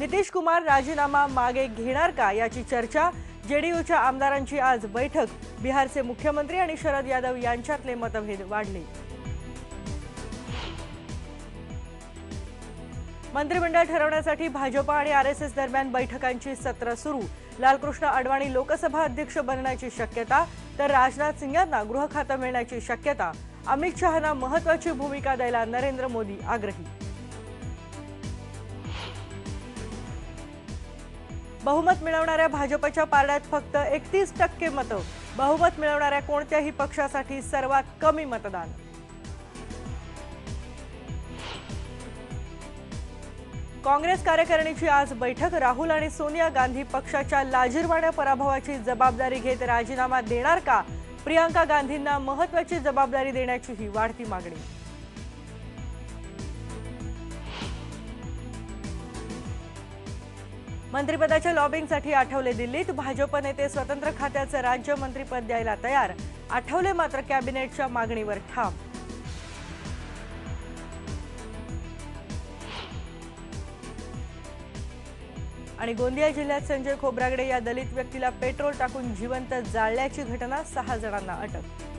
नितीश कुमार राजीनामा मागे घेणार का याची चर्चा। जेडीयूच्या आमदारांची आज बैठक। बिहारचे मुख्यमंत्री आणि शरद यादव यांच्यातले मतभेद वाढले। मंत्रिमंडळ ठरवण्यासाठी भाजपा आणि आरएसएस दरम्यान बैठकांची सत्र सुरू। लालकृष्ण अडवाणी लोकसभा अध्यक्ष बनण्याची शक्यता, तर राजनाथ सिंह यांना गृह खातं मिळण्याची शक्यता। अमित शहांना महत्त्वाची भूमिका द्यायला नरेंद्र मोदी आग्रही। बहुमत मिळवणाऱ्या भाजपच्या पारड्यात फक्त 31% मतं। बहुमत मिळवणाऱ्या कोणत्याही पक्षासाठी सर्वात कमी मतदान। काँग्रेस कार्यकारिणीची आज बैठक। राहुल आणि सोनिया गांधी पक्षाच्या लाजिरवाण्या पराभवाची जबाबदारी घेत राजीनामा देणार का? प्रियंका गांधींना महत्त्वाची जबाबदारी देण्याची ही वाढती मागणी। मंत्रिपदाच्या लॉबिंगसाठी आठवले दिल्लीत। भाजप नेते स्वतंत्र खात्याचे राज्यमंत्रीपद द्यायला तयार। आठवले मात्र कॅबिनेटच्या मागणीवर ठाम। आणि गोंदिया जिल्ह्यात संजय खोब्रागडे या दलित व्यक्तीला पेट्रोल टाकून जिवंत जाळल्याची घटना। 6 जणांना अटक।